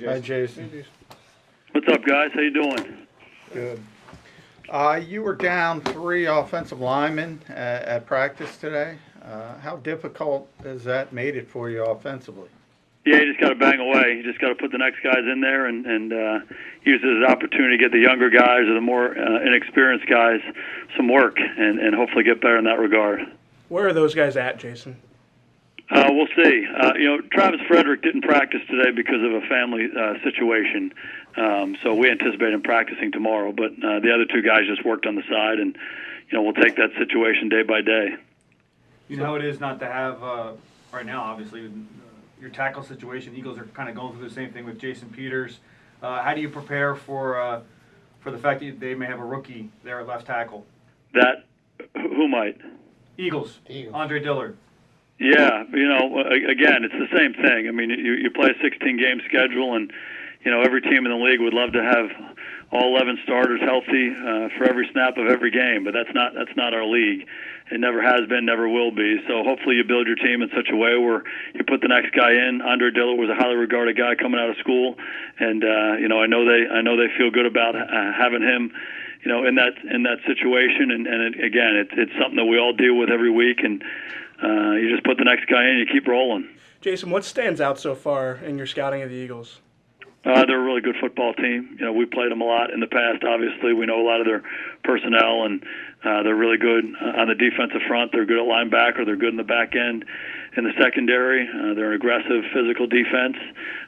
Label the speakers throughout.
Speaker 1: Hi, Jason.
Speaker 2: What's up, guys? How you doing?
Speaker 1: Good. You were down 3 offensive linemen at practice today. How difficult has that made it for you offensively?
Speaker 2: Yeah, you just got to bang away. You just got to put the next guys in there and use it as an opportunity to get the younger guys or the more inexperienced guys some work and hopefully get better in that regard.
Speaker 3: Where are those guys at, Jason?
Speaker 2: We'll see. Travis Frederick didn't practice today because of a family situation, so we anticipate him practicing tomorrow. But the other 2 guys just worked on the side, and we'll take that situation day by day.
Speaker 4: You know how it is not to have right now, obviously, your tackle situation. Eagles are kind of going through the same thing with Jason Peters. How do you prepare for the fact that they may have a rookie there at left tackle?
Speaker 2: Who might?
Speaker 4: Eagles. Andre Dillard.
Speaker 2: Yeah, again, it's the same thing. I mean, you play a 16-game schedule, and every team in the league would love to have all 11 starters healthy for every snap of every game, but that's not our league. It never has been, never will be. So hopefully you build your team in such a way where you put the next guy in. Andre Dillard was a highly regarded guy coming out of school, and I know they feel good about having him. In that situation, and again, it's something that we all deal with every week, and you just put the next guy in, you keep rolling.
Speaker 3: Jason, what stands out so far in your scouting of the Eagles?
Speaker 2: They're a really good football team. We played them a lot in the past. Obviously, we know a lot of their personnel, and they're really good on the defensive front. They're good at linebacker. They're good in the back end. In the secondary, they're an aggressive, physical defense.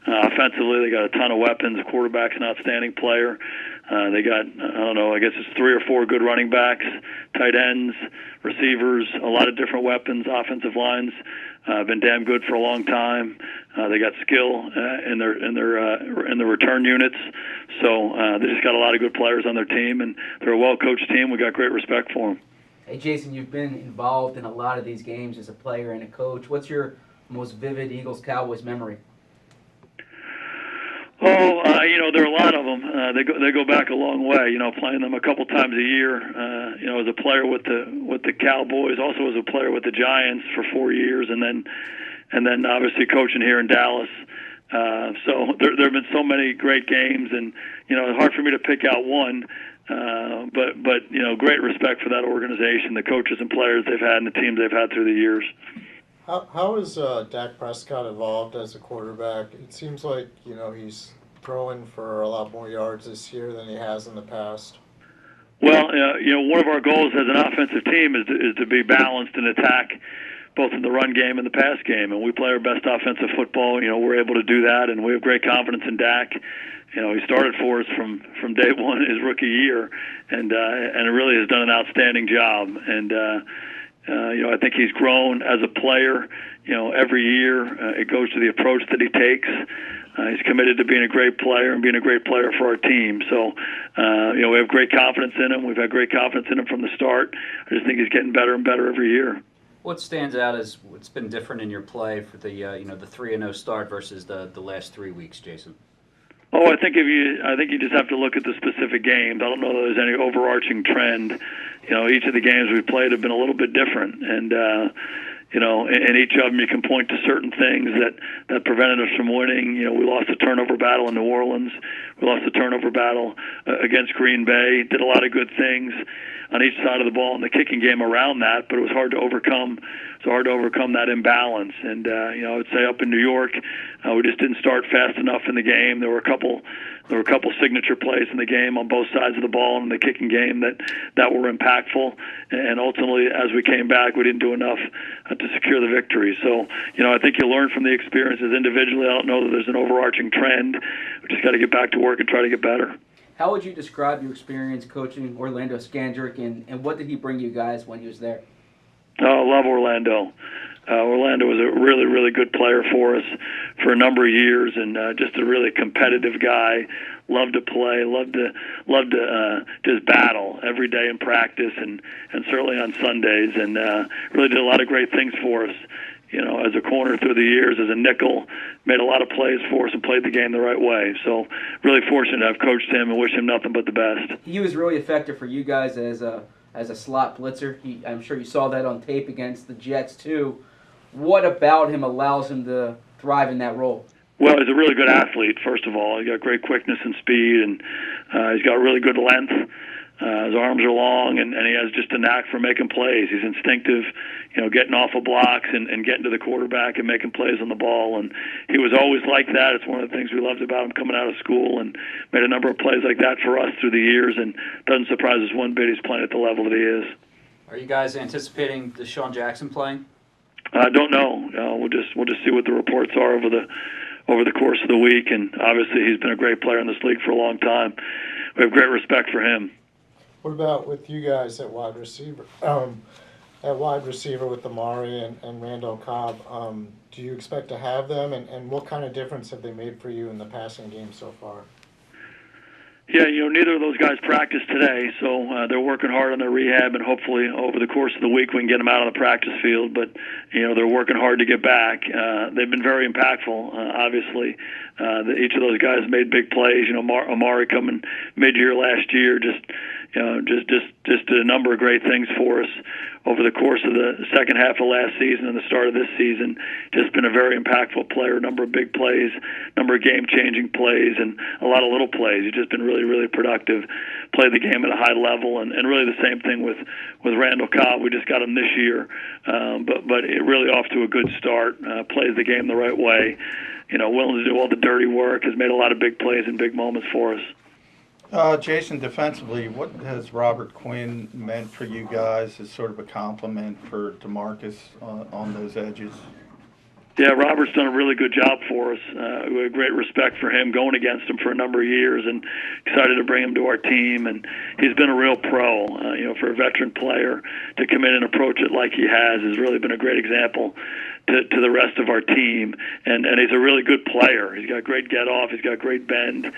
Speaker 2: Offensively, they got a ton of weapons. The quarterback's an outstanding player. They got, I guess it's 3 or 4 good running backs, tight ends, receivers, a lot of different weapons, offensive lines. Been damn good for a long time. They got skill in their return units. So they just got a lot of good players on their team, and they're a well-coached team. We got great respect for them.
Speaker 5: Hey, Jason, you've been involved in a lot of these games as a player and a coach. What's your most vivid Eagles-Cowboys memory?
Speaker 2: There are a lot of them. They go back a long way. Playing them a couple times a year. As a player with the Cowboys, also as a player with the Giants for 4 years, and then obviously coaching here in Dallas. So there have been so many great games, and it's hard for me to pick out one. But great respect for that organization, the coaches and players they've had, and the teams they've had through the years.
Speaker 6: How is Dak Prescott evolved as a quarterback? It seems like he's throwing for a lot more yards this year than he has in the past.
Speaker 2: Well, one of our goals as an offensive team is to be balanced and attack both in the run game and the pass game, and we play our best offensive football. We're able to do that, and we have great confidence in Dak. He started for us from day one his rookie year, and really has done an outstanding job. And I think he's grown as a player. Every year it goes to the approach that he takes. He's committed to being a great player and being a great player for our team. So, we have great confidence in him. We've had great confidence in him from the start. I just think he's getting better and better every year.
Speaker 7: What stands out is what's been different in your play for the the 3-0 start versus the last 3 weeks, Jason?
Speaker 2: I think you just have to look at the specific games. I don't know that there's any overarching trend. Each of the games we've played have been a little bit different, and in each of them you can point to certain things that prevented us from winning. We lost the turnover battle in New Orleans. We lost the turnover battle against Green Bay. Did a lot of good things on each side of the ball in the kicking game around that, but it was hard to overcome. So hard to overcome that imbalance. And I would say up in New York, we just didn't start fast enough in the game. There were a couple signature plays in the game on both sides of the ball and in the kicking game that were impactful. And ultimately, as we came back, we didn't do enough to secure the victory. So, I think you learn from the experiences individually. I don't know that there's an overarching trend. We just got to get back to work and try to get better.
Speaker 5: How would you describe your experience coaching Orlando Scandrick, and what did he bring you guys when he was there?
Speaker 2: Oh, I love Orlando. Orlando was a really, really good player for us for a number of years, and just a really competitive guy. Loved to play, loved to just battle every day in practice, and certainly on Sundays, and really did a lot of great things for us. As a corner through the years, as a nickel, made a lot of plays for us and played the game the right way. So really fortunate to have coached him and wish him nothing but the best.
Speaker 5: He was really effective for you guys as a slot blitzer. I'm sure you saw that on tape against the Jets too. What about him allows him to thrive in that role?
Speaker 2: Well, he's a really good athlete, first of all. He's got great quickness and speed, and he's got really good length. His arms are long, and he has just a knack for making plays. He's instinctive, getting off of blocks and getting to the quarterback and making plays on the ball. And he was always like that. It's one of the things we loved about him coming out of school, and made a number of plays like that for us through the years. And doesn't surprise us one bit he's playing at the level that he is.
Speaker 7: Are you guys anticipating Deshaun Jackson playing?
Speaker 2: I don't know. We'll just see what the reports are over the course of the week. And obviously, he's been a great player in this league for a long time. We have great respect for him.
Speaker 6: What about with you guys at wide receiver? With Amari and Randall Cobb, do you expect to have them? And what kind of difference have they made for you in the passing game so far?
Speaker 2: Yeah, neither of those guys practiced today, so they're working hard on their rehab, and hopefully over the course of the week we can get them out on the practice field. But they're working hard to get back. They've been very impactful. Obviously, each of those guys made big plays. Amari coming mid-year last year, just did a number of great things for us over the course of the second half of last season and the start of this season. Just been a very impactful player, a number of big plays, number of game-changing plays, and a lot of little plays. He's just been really, really productive, played the game at a high level, and really the same thing with Randall Cobb. We just got him this year, but it really off to a good start, plays the game the right way, willing to do all the dirty work, has made a lot of big plays and big moments for us.
Speaker 1: Jason, defensively, what has Robert Quinn meant for you guys as sort of a compliment for DeMarcus on those edges?
Speaker 2: Yeah, Robert's done a really good job for us. We have great respect for him, going against him for a number of years, and excited to bring him to our team. And he's been a real pro. For a veteran player to come in and approach it like he has really been a great example to the rest of our team. And he's a really good player. He's got great get-off. He's got great bend,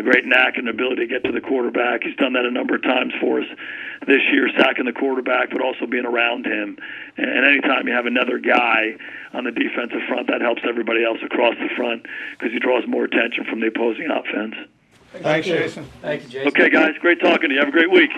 Speaker 2: great knack and ability to get to the quarterback. He's done that a number of times for us this year, sacking the quarterback, but also being around him. And anytime you have another guy on the defensive front, that helps everybody else across the front because he draws more attention from the opposing offense.
Speaker 1: Thanks, Jason.
Speaker 7: Thank you, Jason.
Speaker 2: Okay, guys, great talking to you. Have a great week.